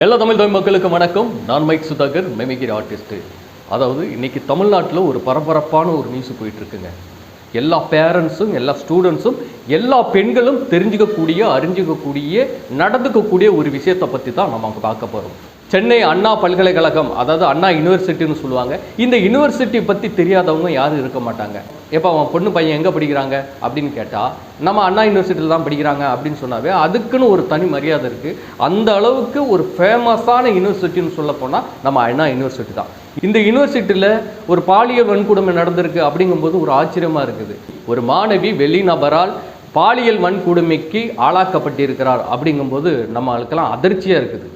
எல்லா தமிழ் மக்களுக்கு வணக்கம். நான் மைக் சுதாகர், மெமிகிரி ஆர்டிஸ்ட்டு. அதாவது இன்றைக்கி தமிழ்நாட்டில் ஒரு பரபரப்பான ஒரு நியூஸ் போயிட்டுருக்குங்க. எல்லா பேரண்ட்ஸும், எல்லா ஸ்டூடெண்ட்ஸும், எல்லா பெண்களும் தெரிஞ்சுக்கக்கூடிய, அறிஞ்சிக்கக்கூடிய, நடந்துக்கக்கூடிய ஒரு விஷயத்தை பற்றி தான் நம்ம அங்கே பார்க்க போகிறோம். சென்னை அண்ணா பல்கலைக்கழகம், அதாவது அண்ணா யூனிவர்சிட்டின்னு சொல்லுவாங்க. இந்த யூனிவர்சிட்டி பற்றி தெரியாதவங்க யாரும் இருக்க மாட்டாங்க. எப்போ அவன் பொண்ணு பையன் எங்கே படிக்கிறாங்க அப்படின்னு கேட்டால், நம்ம அண்ணா யூனிவர்சிட்டியில் தான் படிக்கிறாங்க அப்படின்னு சொன்னாவே அதுக்குன்னு ஒரு தனி மரியாதை இருக்குது. அந்த அளவுக்கு ஒரு ஃபேமஸான யூனிவர்சிட்டின்னு சொல்ல போனால் நம்ம அண்ணா யூனிவர்சிட்டி தான். இந்த யூனிவர்சிட்டியில் ஒரு பாலியல் வன்கொடுமை நடந்திருக்கு அப்படிங்கும்போது ஒரு ஆச்சரியமாக இருக்குது. ஒரு மாணவி வெளிநபரால் பாலியல் வன்கொடுமைக்கு ஆளாக்கப்பட்டிருக்கிறார் அப்படிங்கும்போது நம்மளுக்கெல்லாம் அதிர்ச்சியாக இருக்குது.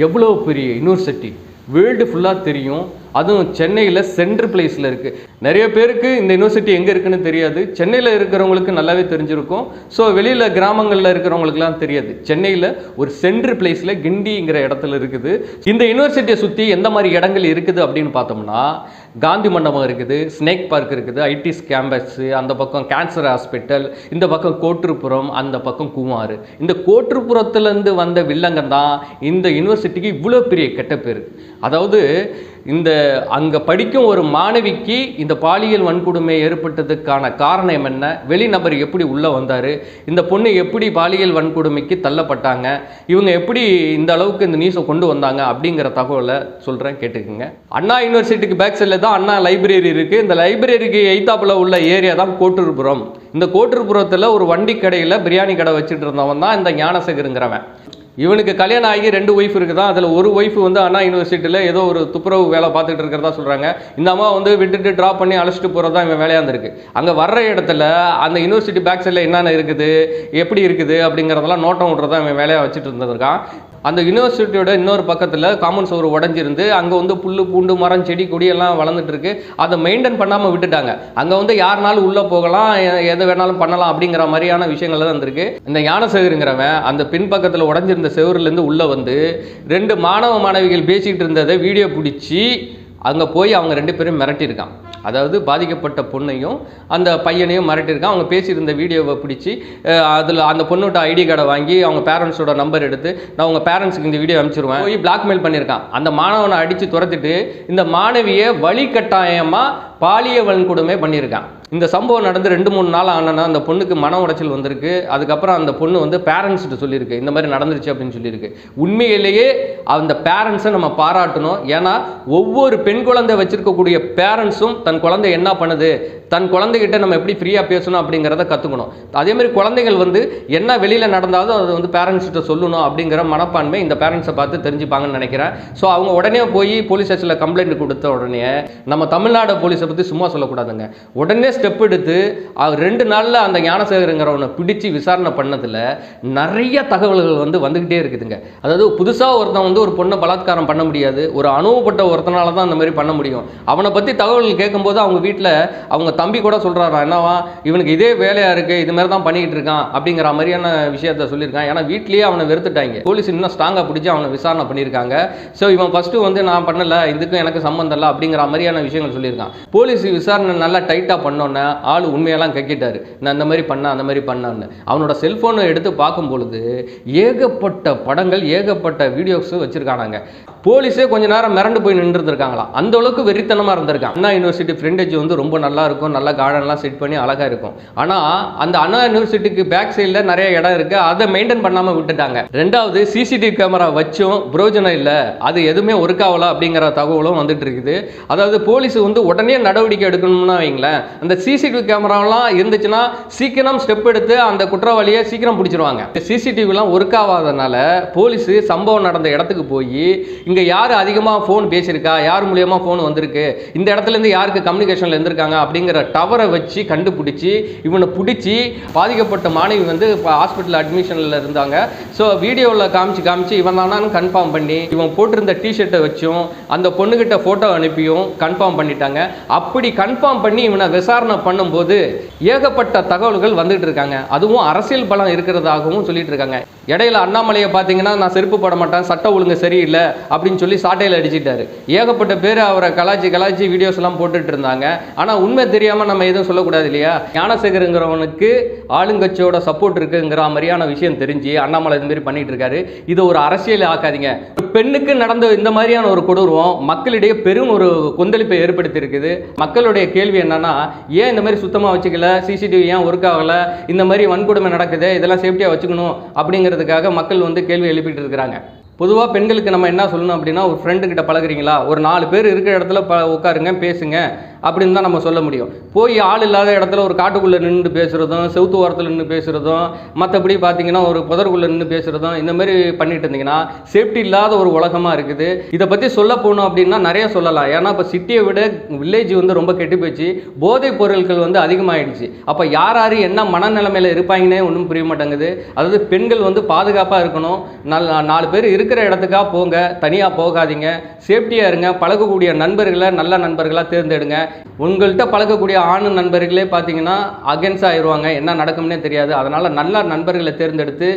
எவ்வளோ பெரிய யூனிவர்சிட்டி, வேர்ல்டு ஃபுல்லாக தெரியும். அதுவும் சென்னையில் சென்ட்ரல் பிளேஸில் இருக்குது. நிறைய பேருக்கு இந்த யூனிவர்சிட்டி எங்கே இருக்குன்னு தெரியாது. சென்னையில் இருக்கிறவங்களுக்கு நல்லாவே தெரிஞ்சிருக்கும். ஸோ வெளியில் கிராமங்களில் இருக்கிறவங்களுக்குலாம் தெரியாது. சென்னையில் ஒரு சென்ட்ரல் பிளேஸில் கிண்டிங்கிற இடத்துல இருக்குது. இந்த யூனிவர்சிட்டியை சுற்றி எந்த மாதிரி இடங்கள் இருக்குது அப்படின்னு பார்த்தோம்னா, காந்தி மண்டபம் இருக்குது, ஸ்னேக் பார்க் இருக்குது, ஐடிஸ் கேம்பஸ்ஸு, அந்த பக்கம் கேன்சர் ஹாஸ்பிட்டல், இந்த பக்கம் கோட்டுப்புறம், அந்த பக்கம் குமார். இந்த கோட்டுப்புறத்துலேருந்து வந்த வில்லங்கம் தான் இந்த யூனிவர்சிட்டிக்கு இவ்வளோ பெரிய கெட்ட பேர். அதாவது இந்த அங்கே படிக்கும் ஒரு மாணவிக்கு இந்த பாலியல் வன்கொடுமை ஏற்பட்டதுக்கான காரணம் என்ன, வெளிநபர் எப்படி உள்ளே வந்தார், இந்த பொண்ணு எப்படி பாலியல் வன்கொடுமைக்கு தள்ளப்பட்டாங்க, இவங்க எப்படி இந்த அளவுக்கு இந்த நியூஸை கொண்டு வந்தாங்க அப்படிங்கிற தகவலை சொல்கிறேன், கேட்டுக்குங்க. அண்ணா யூனிவர்சிட்டிக்கு பேக் சைடில் தான் அண்ணா லைப்ரரி இருக்குது. இந்த லைப்ரரிக்கு எய்த்தாப்பில் உள்ள ஏரியா தான் கோட்டுப்புறம். இந்த கோட்டுப்புறத்தில் ஒரு வண்டி கடையில் பிரியாணி கடை வச்சுட்டு இருந்தவன் தான் இந்த ஞானசேகருங்கிறவன். இவனுக்கு கல்யாணம் ஆகி 2 ஒய்ஃப் இருக்குதான். அதில் ஒரு ஒய்ஃப் வந்து அண்ணா யூனிவர்சிட்டியில் ஏதோ ஒரு துப்புரவு வேலை பார்த்துட்டு இருக்கிறதா சொல்கிறாங்க. இந்த அம்மா வந்து விட்டுட்டு ட்ராப் பண்ணி அழைச்சிட்டு போகிறது தான் இவன் வேலையாக இருந்திருக்கு. அங்கே வர்ற இடத்துல அந்த யூனிவர்சிட்டி பேக் சைடில் என்னென்ன இருக்குது, எப்படி இருக்குது அப்படிங்கிறதெல்லாம் நோட்டம் விட்றதா இவன் வேலையாக வச்சுட்டு இருந்திருக்கான். அந்த யூனிவர்சிட்டியோட இன்னொரு பக்கத்தில் காமன் சோறு உடஞ்சிருந்து அங்கே வந்து புல் பூண்டு மரம் செடி கொடி எல்லாம் வளர்ந்துட்டு இருக்கு. அதை மெயின்டைன் பண்ணாமல் விட்டுட்டாங்க. அங்கே வந்து யாருனாலும் உள்ளே போகலாம், எதை வேணாலும் பண்ணலாம் அப்படிங்கிற மாதிரியான விஷயங்கள் தான் இருந்திருக்கு. இந்த ஞானசேகருங்கிறவன் அந்த பின்பக்கத்தில் உடஞ்சிருந்த செவருலேருந்து உள்ளே வந்து 2 மாணவ மாணவிகள் பேசிகிட்டு இருந்ததை வீடியோ பிடிச்சி அங்கே போய் அவங்க 2 பேரும் மிரட்டியிருக்கான். அதாவது பாதிக்கப்பட்ட பொண்ணையும் அந்த பையனையும் மிரட்டியிருக்கான். அவங்க பேசியிருந்த வீடியோவை பிடிச்சி அதில் அந்த பொண்ணோட ஐடி கார்டை வாங்கி அவங்க பேரண்ட்ஸோட நம்பர் எடுத்து நான் உங்கள் பேரண்ட்ஸுக்கு இந்த வீடியோ அனுப்பிச்சிருவேன் போய் பிளாக்மெயில் பண்ணியிருக்கான். அந்த மாணவனை அடித்து துரத்திட்டு இந்த மாணவியை வழிகட்டாயமாக பாலியல் வன்கொடுமை பண்ணியிருக்கான். இந்த சம்பவம் நடந்து 2-3 நாள் ஆனா அந்த பொண்ணுக்கு மன உடைச்சல் வந்திருக்கு. அதுக்கப்புறம் அந்த பொண்ணு வந்து பேரண்ட்ஸ்கிட்ட சொல்லியிருக்கு, இந்த மாதிரி நடந்துருச்சு அப்படின்னு சொல்லியிருக்கு. உண்மையிலேயே அந்த பேரண்ட்ஸை நம்ம பாராட்டணும். ஏன்னா ஒவ்வொரு பெண் குழந்தை வச்சிருக்கக்கூடிய பேரண்ட்ஸும் தன் குழந்தை என்ன பண்ணுது, தன் குழந்தைகிட்ட நம்ம எப்படி ஃப்ரீயாக பேசணும் அப்படிங்கிறத கற்றுக்கணும். அதேமாதிரி குழந்தைகள் வந்து என்ன வெளியில் நடந்தாலும் அதை வந்து பேரண்ட்ஸ்கிட்ட சொல்லணும் அப்படிங்கிற மனப்பான்மை இந்த பேரண்ட்ஸை பார்த்து தெரிஞ்சுப்பாங்கன்னு நினைக்கிறேன். ஸோ அவங்க உடனே போய் போலீஸ் ஸ்டேஷனில் கம்ப்ளைண்ட் கொடுத்த உடனே நம்ம தமிழ்நாடு போலீஸை பற்றி சும்மா சொல்லக்கூடாதுங்க. உடனே ஸ்டெப் எடுத்து 2 நாளில் அந்த ஞானசேகருங்கிறவனை பிடிச்சி விசாரணை பண்ணதில் நிறைய தகவல்கள் வந்து வந்துக்கிட்டே இருக்குதுங்க. அதாவது புதுசாக ஒருத்தன் வந்து ஒரு பொண்ணை பலாத்காரம் பண்ண முடியாது, ஒரு அனுபவப்பட்ட ஒருத்தனால தான் அந்த மாதிரி பண்ண முடியும். அவனை பற்றி தகவல்கள் கேட்கும்போது அவங்க வீட்டில் அவங்க தம்பி கூட சொல்கிறாரா, என்னவா இவனுக்கு இதே வேலையாக இருக்குது, இது மாதிரி தான் பண்ணிக்கிட்டு இருக்கான் அப்படிங்கிற மாதிரியான விஷயத்த சொல்லியிருக்கான். ஏன்னா வீட்லேயே அவனை வெறுத்துட்டாங்க. போலீஸ் இன்னும் ஸ்ட்ராங்காக பிடிச்சி அவனை விசாரணை பண்ணியிருக்காங்க. ஸோ இவன் ஃபஸ்ட்டு வந்து நான் பண்ணலை, இதுக்கும் எனக்கு சம்மந்தம் இல்லை அப்படிங்கிற மாதிரியான விஷயங்கள் சொல்லியிருக்கான். போலீஸ் விசாரணை நல்லா டைட்டாக பண்ணோன்னே ஆள் உண்மையெல்லாம் கக்கிட்டாரு, நான் அந்த மாதிரி பண்ண அந்த மாதிரி பண்ணான்னு. அவனோட செல்ஃபோனை எடுத்து பார்க்கும் பொழுது ஏகப்பட்ட படங்கள், ஏகப்பட்ட வீடியோஸ் வச்சுருக்கானாங்க. போலீஸே கொஞ்ச நேரம் மிரண்டு போய் நின்றுருக்காங்களாம். அந்த அளவுக்கு வெறித்தனமாக இருந்திருக்கான். அண்ணா யூனிவர்சிட்டி ஃப்ரெண்டேஜ் வந்து ரொம்ப நல்லா இருக்கும், நல்லா கார்டன்லாம் செட் பண்ணி அழகாக இருக்கும். ஆனால் அந்த அண்ணா யூனிவர்சிட்டிக்கு பேக் சைடில் நிறைய இடம் இருக்குது, அதை மெயின்டைன் பண்ணாமல் விட்டுட்டாங்க. 2வது சிசிடிவி கேமரா வச்சும் பிரயோஜனம் இல்லை, அது எதுவுமே ஒர்க் ஆகலை அப்படிங்கிற தகவலும் வந்துட்டு இருக்குது. அதாவது போலீஸ் வந்து உடனே நடவடிக்கை எடுக்கணும்னா வைங்களேன், அந்த சிசிடிவி கேமராலாம் இருந்துச்சுன்னா சீக்கிரம் ஸ்டெப் எடுத்து அந்த குற்றவாளியை சீக்கிரம் பிடிச்சிருவாங்க. சிசிடிவிலாம் ஒர்க் ஆகாதனால போலீஸ் சம்பவம் நடந்த இடத்துக்கு போய் இங்கே யார் அதிகமாக ஃபோன் பேசியிருக்கா, யார் மூலியமாக ஃபோன் வந்திருக்கு, இந்த இடத்துலேருந்து யாருக்கு கம்யூனிகேஷனில் இருந்திருக்காங்க அப்படிங்கிற டவரை வச்சு கண்டுபிடிச்சி இவனை பிடிச்சி பாதிக்கப்பட்ட மாணவி வந்து இப்போ ஹாஸ்பிட்டல் அட்மிஷனில் இருந்தாங்க. ஸோ வீடியோவில் காமிச்சு இவன் தானான்னு கன்ஃபார்ம் பண்ணி இவன் போட்டிருந்த டிஷர்ட்டை வச்சும் அந்த பொண்ணுக்கிட்ட ஃபோட்டோ அனுப்பியும் கன்ஃபார்ம் பண்ணிட்டாங்க. அப்படி கன்ஃபார்ம் பண்ணி இவனை விசாரணை பண்ணும்போது ஏகப்பட்ட தகவல்கள் வந்துட்டு இருக்காங்க. அதுவும் அரசியல் பலம் இருக்கிறதாகவும் சொல்லிட்டு இருக்காங்க. இடையில அண்ணாமலையை பார்த்தீங்கன்னா நான் செருப்பு போட மாட்டேன், சட்ட ஒழுங்கு சரியில்லை அப்படின்னு சொல்லி சாட்டையில் அடிச்சிட்டாரு. ஏகப்பட்ட பேர் அவரை கலாச்சி வீடியோஸ் எல்லாம் போட்டுட்டு இருந்தாங்க. ஆனால் உண்மை தெரியாமல் நம்ம எதுவும் சொல்லக்கூடாது இல்லையா? ஞானசேகருங்கிறவனுக்கு ஆளுங்கட்சியோட சப்போர்ட் இருக்குங்கிற மாதிரியான விஷயம் தெரிஞ்சு அண்ணாமலை இது மாதிரி பண்ணிட்டு இருக்காரு. இது ஒரு அரசியல் ஆக்காதீங்க. பெண்ணுக்கு நடந்த இந்த மாதிரியான ஒரு கொடூரம் மக்களிடையே பெரும் ஒரு கொந்தளிப்பை ஏற்படுத்தி இருக்குது. மக்களுடைய கேள்வி என்னன்னா, ஏன் இந்த மாதிரி சுத்தமாக வச்சுக்கல, சிசிடிவி ஏன் ஒர்க் ஆகலை, இந்த மாதிரி வன்கொடுமை நடக்குது, இதெல்லாம் சேஃப்டியாக வச்சுக்கணும் அப்படிங்கிறதுக்காக மக்கள் வந்து கேள்வி எழுப்பிட்டு இருக்கிறாங்க. பொதுவாக பெண்களுக்கு நம்ம என்ன சொல்லணும் அப்படின்னா, ஒரு ஃப்ரெண்டு கிட்ட பழகுறீங்களா, ஒரு 4 பேர் இருக்கிற இடத்துல உட்காருங்க, பேசுங்க அப்படின்னு தான் நம்ம சொல்ல முடியும். போய் ஆள் இல்லாத இடத்துல ஒரு காட்டுக்குள்ளே நின்று பேசுகிறதும், செவுத்து ஓரத்தில் நின்று பேசுகிறதும், மற்றபடி பார்த்தீங்கன்னா ஒரு புதருக்குள்ளே நின்று பேசுகிறதும், இந்த மாதிரி பண்ணிட்டு இருந்தீங்கன்னா சேஃப்டி இல்லாத ஒரு உலகமாக இருக்குது. இதை பற்றி சொல்ல போகணும் அப்படின்னா நிறைய சொல்லலாம். ஏன்னா இப்போ சிட்டியை விட வில்லேஜ் வந்து ரொம்ப கெட்டு போச்சு, போதைப் பொருட்கள் வந்து அதிகமாகிடுச்சு. அப்போ யார் யார் என்ன மனநிலைமையில் இருப்பாங்கன்னே ஒன்றும் புரிய மாட்டேங்குது. அதாவது பெண்கள் வந்து பாதுகாப்பாக இருக்கணும். 4 பேர் இருக்கிற இடத்துக்காக போங்க, தனியாக போகாதீங்க, சேஃப்டியாக இருங்க. பழகக்கூடிய நண்பர்களை நல்ல நண்பர்களாக தேர்ந்தெடுங்க. உங்கள்கிட்ட பழகக்கூடிய ஆண் நண்பர்களே பார்த்தீங்கன்னா அகென்ஸ்ட் ஆயிடுவாங்க, என்ன நடக்கும்னே தெரியாது. அதனால் நல்ல நண்பர்களை தேர்ந்தெடுத்து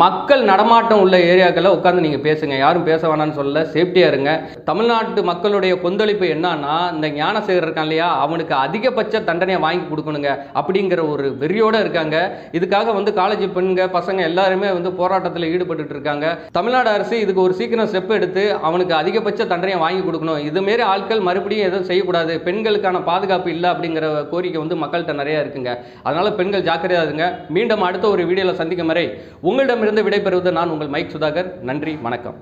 மக்கள் நடமாட்டம் உள்ள ஏரியாக்களில் உட்காந்து நீங்கள் பேசுங்க. யாரும் பேச வேணான்னு சொல்லல, சேஃப்டியாக இருங்க. தமிழ்நாட்டு மக்களுடைய கொந்தளிப்பு என்னன்னா, இந்த ஞானசேகர் இருக்கான் இல்லையா, அவனுக்கு அதிகபட்ச தண்டனையை வாங்கி கொடுக்கணுங்க அப்படிங்கிற ஒரு வெறியோடு இருக்காங்க. இதுக்காக வந்து காலேஜ் பெண்கள் பசங்க எல்லாருமே வந்து போராட்டத்தில் ஈடுபட்டு இருக்காங்க. தமிழ்நாடு அரசு இதுக்கு ஒரு சீக்கிரம் ஸ்டெப் எடுத்து அவனுக்கு அதிகபட்ச தண்டனையை வாங்கி கொடுக்கணும். இதுமாரி ஆட்கள் மறுபடியும் எதுவும் செய்யக்கூடாது. பெண்களுக்கான பாதுகாப்பு இல்லை அப்படிங்கிற கோரிக்கை வந்து மக்கள்கிட்ட நிறைய இருக்குங்க. அதனால பெண்கள் ஜாக்கிரதையா இருங்க. மீண்டும் அடுத்த ஒரு வீடியோவில் சந்திக்கும் வரை உங்களிடமிருந்து விடைபெறுவது நான் உங்கள் மைக் சுதாகர். நன்றி, வணக்கம்.